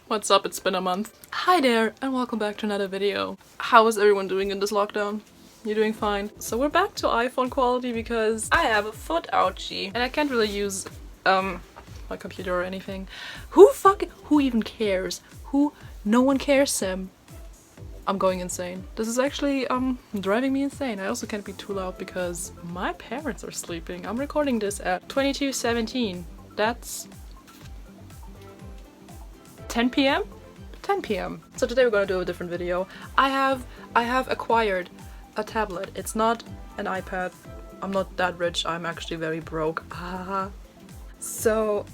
What's up? It's been a month. Hi there and welcome back to another video. How is everyone doing in this lockdown? You doing fine? So we're back to iPhone quality because I have a foot ouchie and I can't really use my computer or anything. Who even cares? No one cares, Sam. I'm going insane. This is actually driving me insane. I also can't be too loud because my parents are sleeping. I'm recording this at 22:17. That's 10 p.m? 10 p.m. So today we're gonna do a different video. I have acquired a tablet. It's not an iPad. I'm not that rich. I'm actually very broke. So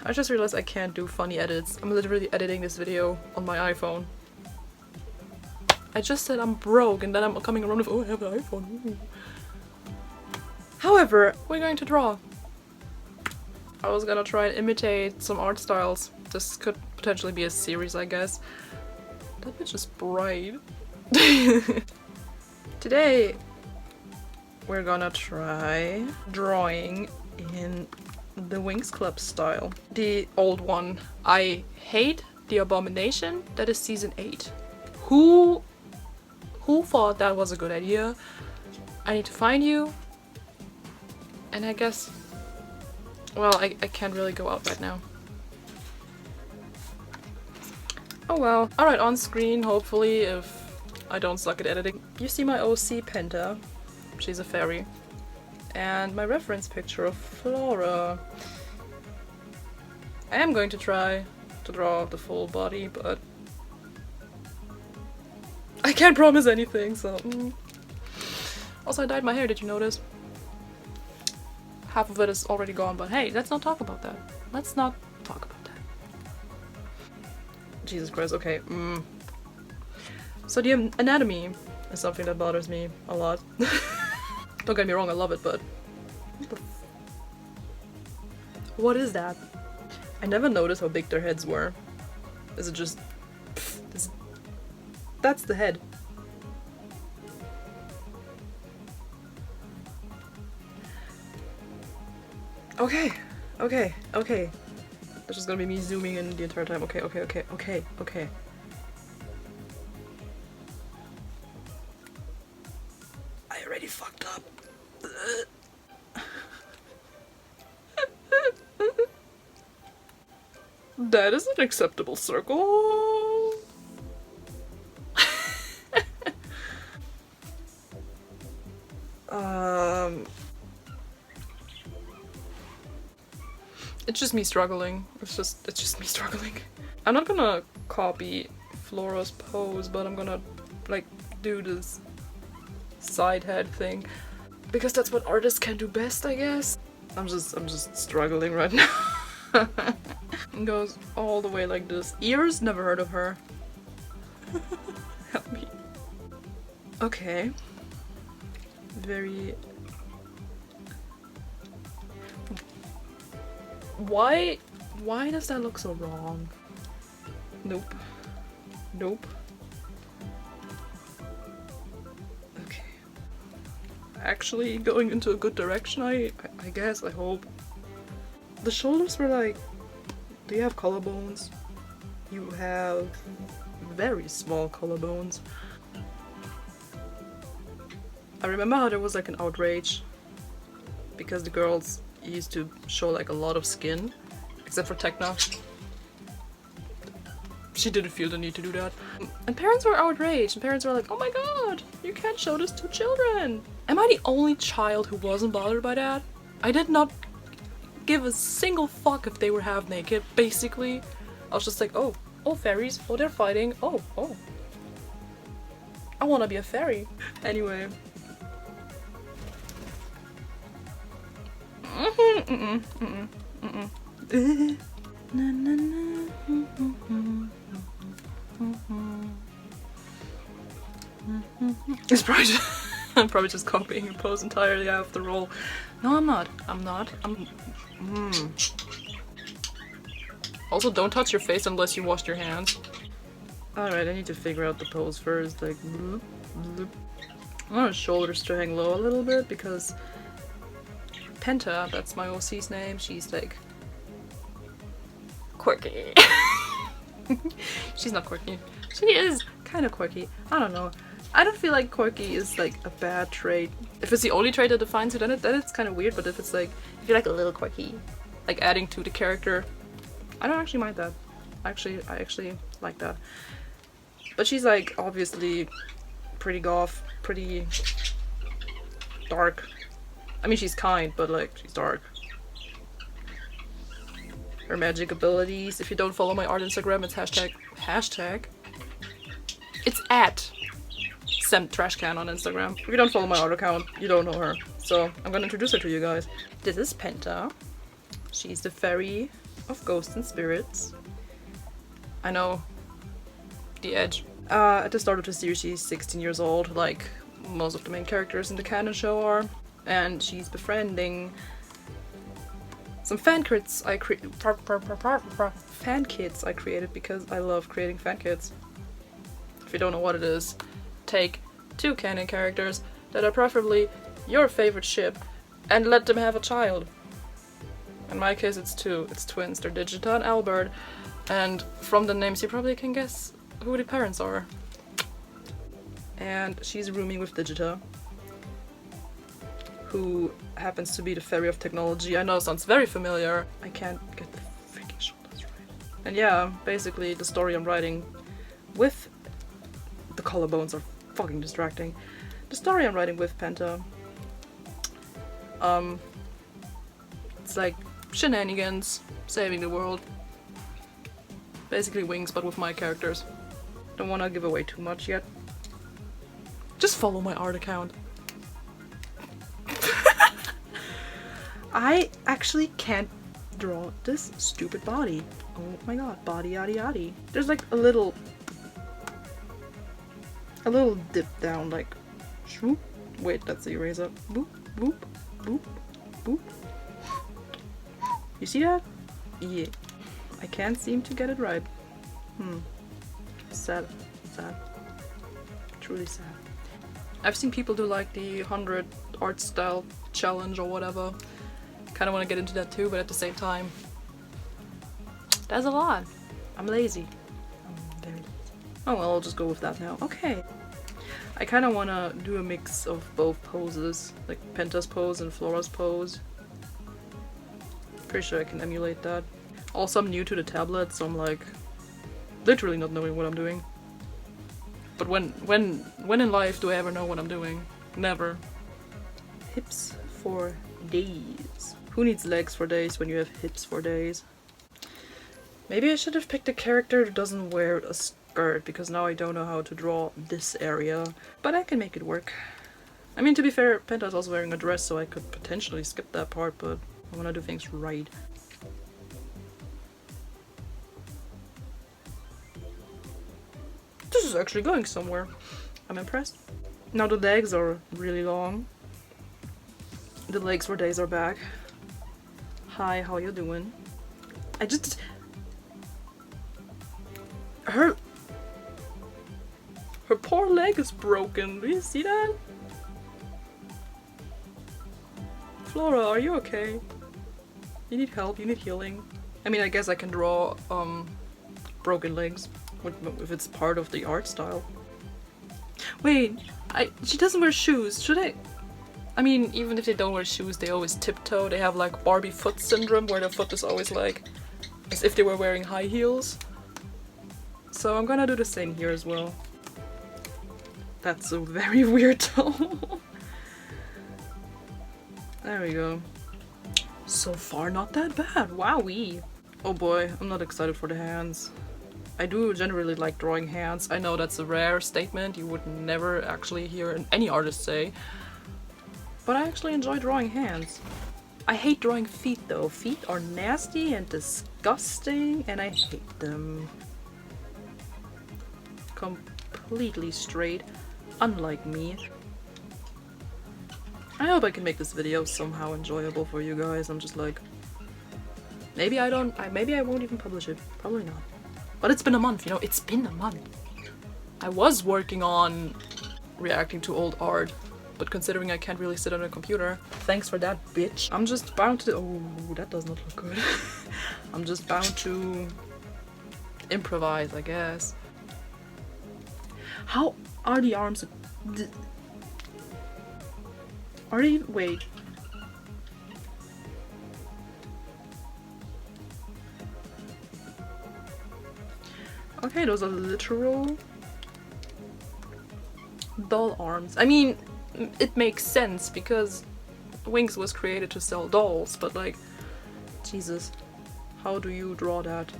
I just realized I can't do funny edits. I'm literally editing this video on my iPhone. I just said I'm broke and then I'm coming around with, oh, I have an iPhone. Ooh. However, we're going to draw. I was gonna try and imitate some art styles. This could potentially be a series, I guess. That bitch is bright. Today, we're gonna try drawing in the Winx Club style. The old one. I hate the Abomination. That is season 8. Who thought that was a good idea? I need to find you. And I guess... well, I can't really go out right now. Oh well. Alright, on screen, hopefully, if I don't suck at editing. You see my OC Penta. She's a fairy. And my reference picture of Flora. I am going to try to draw the full body, but I can't promise anything, so... Also, I dyed my hair, did you notice? Half of it is already gone, but hey, let's not talk about that. Let's not talk about that. Jesus Christ, okay. So the anatomy is something that bothers me a lot. Don't get me wrong, I love it, but... what is that? I never noticed how big their heads were. Is it just... that's the head. Okay. That's just gonna be me zooming in the entire time. Okay. I already fucked up. That is an acceptable circle. It's just me struggling. It's just me struggling. I'm not gonna copy Flora's pose, but I'm gonna like do this side head thing because that's what artists can do best, I guess. I'm just struggling right now. It goes all the way like this. Ears? Never heard of her. Help me. Okay. Very... Why does that look so wrong? Nope. Okay. Actually going into a good direction, I guess, I hope. The shoulders were like... do you have collarbones? You have very small collarbones. I remember how there was like an outrage because the girls used to show like a lot of skin, except for Tekna. She didn't feel the need to do that. And parents were outraged, and parents were like, oh my god, you can't show this to children. Am I the only child who wasn't bothered by that? I did not give a single fuck if they were half naked, basically. I was just like, oh, fairies, oh, they're fighting, oh. I wanna be a fairy. Anyway. It's probably just, I'm probably just copying your pose entirely after all. No, I'm not. Also, don't touch your face unless you washed your hands. Alright, I need to figure out the pose first, like bloop, bloop. I want her shoulders to hang low a little bit because Penta, that's my OC's name, she's like quirky. She's not quirky. She is kind of quirky. I don't know. I don't feel like quirky is like a bad trait. If it's the only trait that defines you, then it's kind of weird. But if it's like, if you're like a little quirky, like adding to the character, I don't actually mind that. I actually like that. But she's like obviously pretty goth, pretty dark. I mean, she's kind, but like she's dark. Her magic abilities. If you don't follow my art Instagram, it's hashtag. It's at @SemTrashCan on Instagram. If you don't follow my art account, you don't know her. So I'm gonna introduce her to you guys. This is Penta. She's the fairy of ghosts and spirits. I know. The edge. At the start of the series, she's 16 years old, like most of the main characters in the canon show are. And she's befriending some fan kits I created because I love creating fan kits. If you don't know what it is, take 2 canon characters that are preferably your favorite ship and let them have a child. In my case it's 2, it's twins, they're Digita and Albert, and from the names you probably can guess who the parents are. And she's rooming with Digita, who happens to be the fairy of technology. I know it sounds very familiar. I can't get the freaking shoulders right. And yeah, basically the story I'm writing with the collarbones are fucking distracting. The story I'm writing with Penta, it's like shenanigans, saving the world. Basically Wings, but with my characters. Don't wanna give away too much yet. Just follow my art account. I actually can't draw this stupid body. Oh my god, body yaddy yaddy. There's like a little dip down, like swoop. Wait, that's the eraser. Boop, boop, boop, boop. You see that? Yeah. I can't seem to get it right. Sad. Sad. Truly sad. I've seen people do like the 100 art style challenge or whatever. Kind of want to get into that too, but at the same time, that's a lot. I'm lazy. I'm very lazy. Oh well, I'll just go with that now. Okay. I kind of want to do a mix of both poses, like Penta's pose and Flora's pose. Pretty sure I can emulate that. Also, I'm new to the tablet, so I'm like literally not knowing what I'm doing. But when in life do I ever know what I'm doing? Never. Hips for days. Who needs legs for days when you have hips for days? Maybe I should have picked a character who doesn't wear a skirt, because now I don't know how to draw this area. But I can make it work. I mean, to be fair, Penta's also wearing a dress, so I could potentially skip that part, but I want to do things right. This is actually going somewhere. I'm impressed. Now the legs are really long. The legs for days are back. Hi, how you doing? Her poor leg is broken. Do you see that? Flora, are you okay? You need help? You need healing? I mean, I guess I can draw broken legs if it's part of the art style. Wait, she doesn't wear shoes. Should I? I mean, even if they don't wear shoes, they always tiptoe. They have like Barbie foot syndrome, where their foot is always like as if they were wearing high heels. So I'm gonna do the same here as well. That's a very weird tone. There we go. So far, not that bad. Wowee. Oh boy, I'm not excited for the hands. I do generally like drawing hands. I know that's a rare statement you would never actually hear any artist say. But I actually enjoy drawing hands. I hate drawing feet though. Feet are nasty and disgusting and I hate them. Completely straight, unlike me. I hope I can make this video somehow enjoyable for you guys. I'm just like, maybe I won't even publish it. Probably not. But it's been a month, you know, it's been a month. I was working on reacting to old art, but considering I can't really sit on a computer, thanks for that, bitch. I'm just bound to, oh, that does not look good. I'm just bound to improvise, I guess. How are the arms? Are they? Wait. Okay, those are literal doll arms. I mean, it makes sense because Wings was created to sell dolls, but like, Jesus, how do you draw that?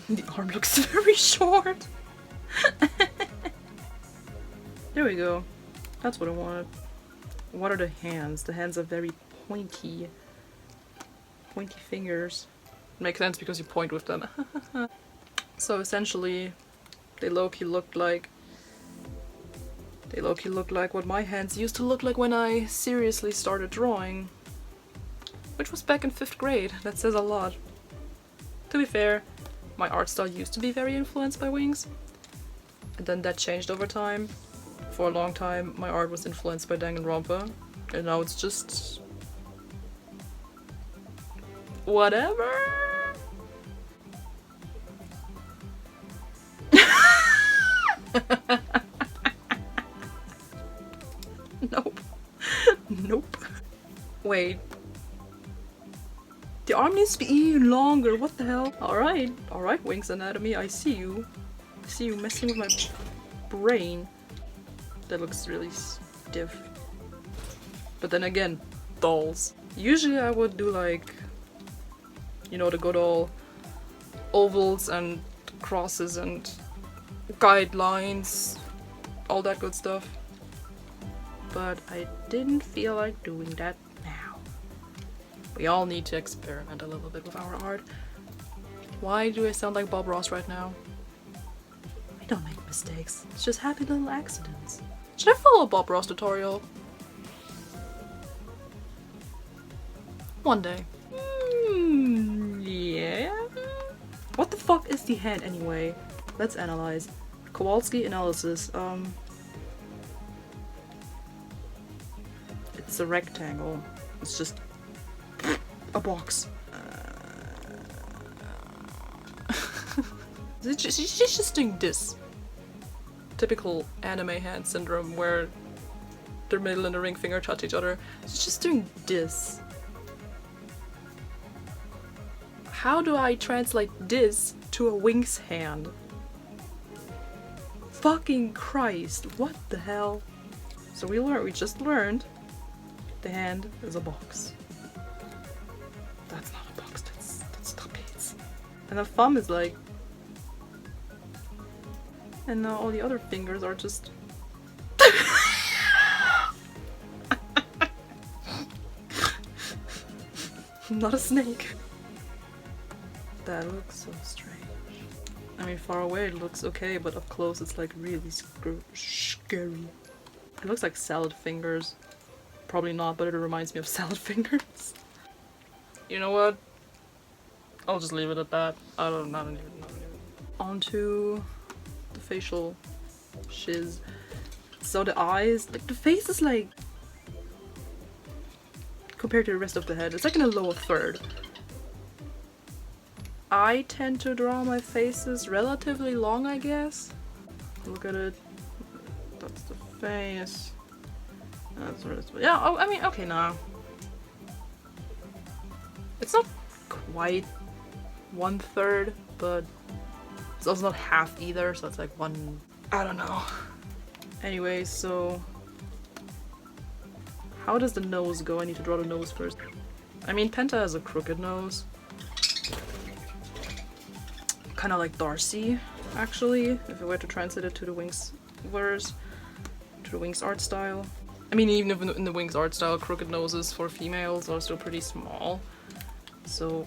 The arm looks very short. There we go. That's what I wanted. What are the hands? The hands are very pointy. Pointy fingers. Makes sense because you point with them. So essentially, they low-key looked like what my hands used to look like when I seriously started drawing. Which was back in 5th grade. That says a lot. To be fair, my art style used to be very influenced by Wings. And then that changed over time. For a long time, my art was influenced by Danganronpa. And now it's just... whatever? Nope. Nope. Wait. The arm needs to be even longer, what the hell? Alright. Alright, Wings Anatomy, I see you. I see you messing with my brain. That looks really stiff. But then again, dolls. Usually I would do like, you know, the good old ovals and crosses and guidelines, all that good stuff. But I didn't feel like doing that now. We all need to experiment a little bit with our art. Why do I sound like Bob Ross right now? I don't make mistakes. It's just happy little accidents. Should I follow a Bob Ross tutorial? One day. Yeah? What the fuck is the head anyway? Let's analyze. Kowalski analysis. It's a rectangle. It's just a box. She's just doing this. Typical anime hand syndrome where the middle and the ring finger touch each other. She's just doing this. How do I translate this to a Wings hand? Fucking Christ, what the hell? So we just learned the hand is a box. That's not a box, that's trapeze. And the thumb is like... And now all the other fingers are just... Not a snake. That looks so strange. I mean, far away it looks okay, but up close it's like really scary. It looks like salad fingers. Probably not, but it reminds me of salad fingers. You know what? I'll just leave it at that. I don't even know. Onto the facial shiz. So the eyes, like the face is like, compared to the rest of the head, it's like in a lower third. I tend to draw my faces relatively long, I guess. Look at it. That's the face. That's what it's. Yeah, oh, I mean, okay, now. It's not quite 1/3, but it's also not half either, so it's like one. I don't know. Anyway, so. How does the nose go? I need to draw the nose first. I mean, Penta has a crooked nose. Kind of like Darcy, actually, if I were to translate it to the Wings verse, to the Wings art style. I mean, even if in the Wings art style, crooked noses for females are still pretty small. So,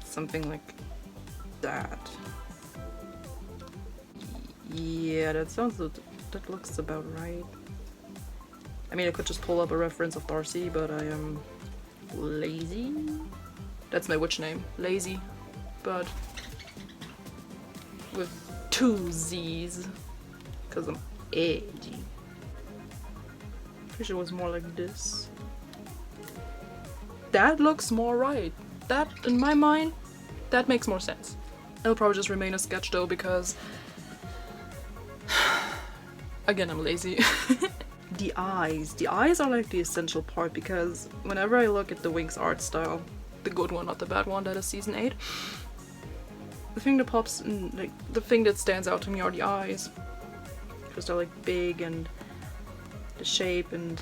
something like that. Yeah, that looks about right. I mean, I could just pull up a reference of Darcy, but I am lazy. That's my witch name, Lazy, but with 2 Z's, because I'm edgy. Wish it was more like this. That looks more right. That, in my mind, That makes more sense. It'll probably just remain a sketch though because again, I'm lazy. The eyes. The eyes are like the essential part because whenever I look at the Wings art style, the good one, not the bad one, that is season 8, the thing that pops in, like, the thing that stands out to me are the eyes. Because they're like big and the shape and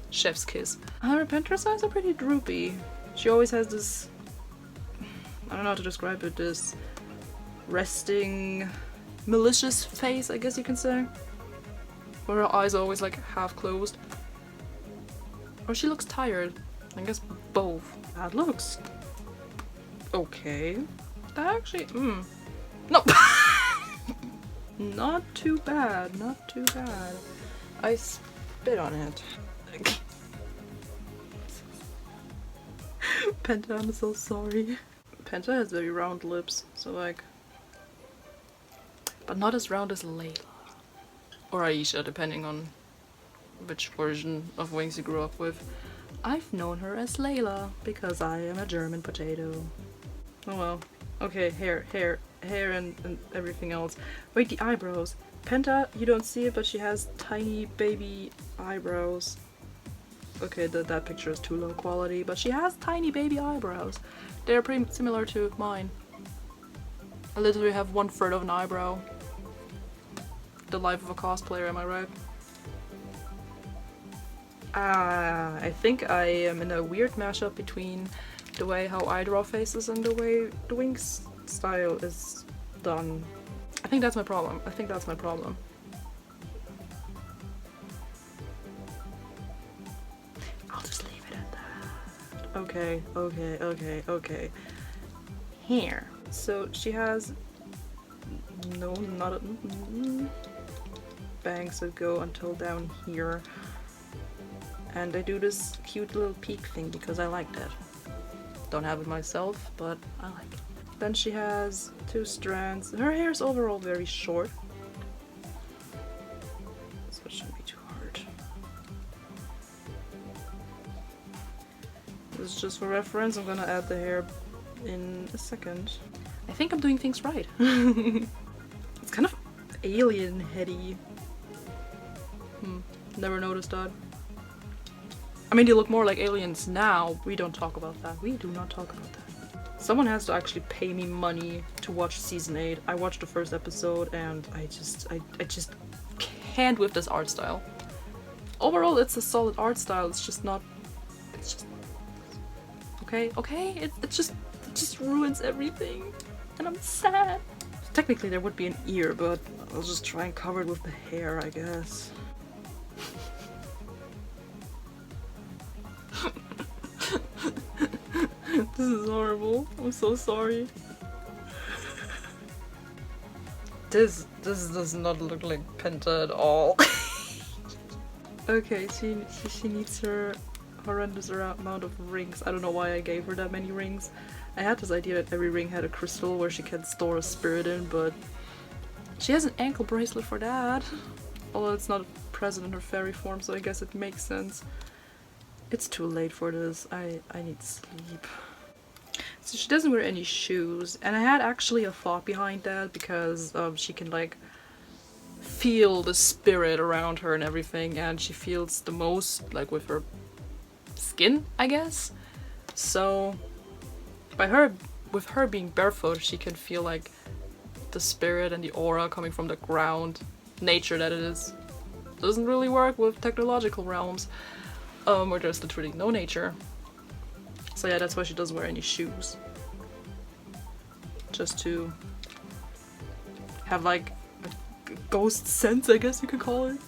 chef's kiss. Her Pinterest eyes are pretty droopy. She always has this, I don't know how to describe it, this resting, malicious face, I guess you can say. Where her eyes are always like half closed. Or she looks tired. I guess both. That looks okay. That actually, no. Not too bad, not too bad. I spit on it. Penta, I'm so sorry. Penta has very round lips, so like, but not as round as Layla. Or Aisha, depending on which version of Wings you grew up with. I've known her as Layla, because I am a German potato. Oh well. Okay, hair and everything else. Wait, the eyebrows. Penta, you don't see it, but she has tiny baby eyebrows. Okay, that picture is too low quality, but she has tiny baby eyebrows. They're pretty similar to mine. I literally have 1/3 of an eyebrow. The life of a cosplayer, am I right? I think I am in a weird mashup between the way how I draw faces and the way the Wings style is done. I think that's my problem. I think that's my problem. I'll just leave it at that. Okay. Here. So she has no, not a bangs that go until down here. And I do this cute little peak thing because I like that. Don't have it myself, but I like it. Then she has 2 strands. Her hair is overall very short, so it shouldn't be too hard. This is just for reference. I'm gonna add the hair in a second. I think I'm doing things right. It's kind of alien heady. Never noticed that. I mean, they look more like aliens now. We don't talk about that. We do not talk about that. Someone has to actually pay me money to watch season 8. I watched the first episode and I just can't with this art style. Overall, it's a solid art style. It's just not. It's just okay. It just ruins everything, and I'm sad. Technically, there would be an ear, but I'll just try and cover it with the hair, I guess. This is horrible. I'm so sorry. This does not look like Penta at all. Okay, she needs her horrendous amount of rings. I don't know why I gave her that many rings. I had this idea that every ring had a crystal where she can store a spirit in, but she has an ankle bracelet for that. Although it's not present in her fairy form, so I guess it makes sense. It's too late for this. I need sleep. So she doesn't wear any shoes, and I had actually a thought behind that because she can like feel the spirit around her and everything, and she feels the most like with her skin, I guess. So with her being barefoot, she can feel like the spirit and the aura coming from the ground, nature that it is. Doesn't really work with technological realms, where there's literally no nature. So yeah, that's why she doesn't wear any shoes. Just to have like a ghost sense, I guess you could call it.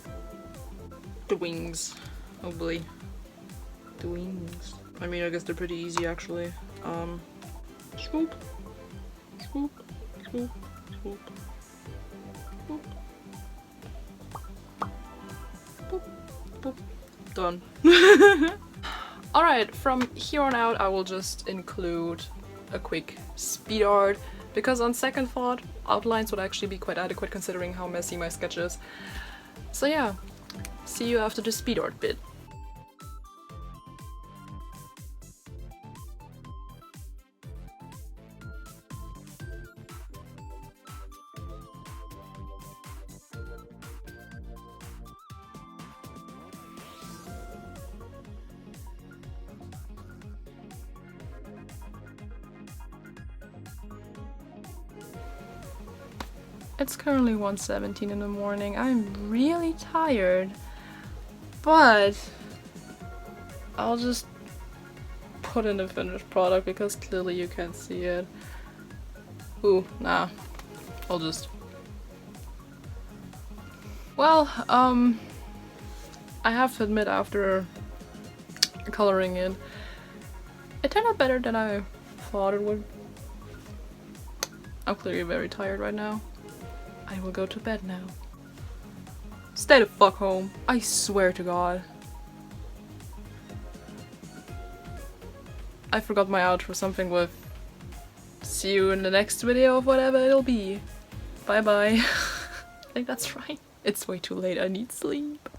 The wings. Oh boy. The wings. I mean, I guess they're pretty easy actually. Swoop. Swoop. Swoop. Swoop. Swoop. Boop. Boop. Done. Alright, from here on out I will just include a quick speed art, because on second thought, outlines would actually be quite adequate considering how messy my sketch is. So yeah, see you after the speed art bit. It's currently 1:17 in the morning. I'm really tired, but I'll just put in the finished product because clearly you can't see it. Ooh, nah. I'll just... Well, I have to admit, after coloring it turned out better than I thought it would. I'm clearly very tired right now. I will go to bed now. Stay the fuck home. I swear to God. I forgot my outro, something with see you in the next video of whatever it'll be. Bye bye. I think that's right. It's way too late, I need sleep.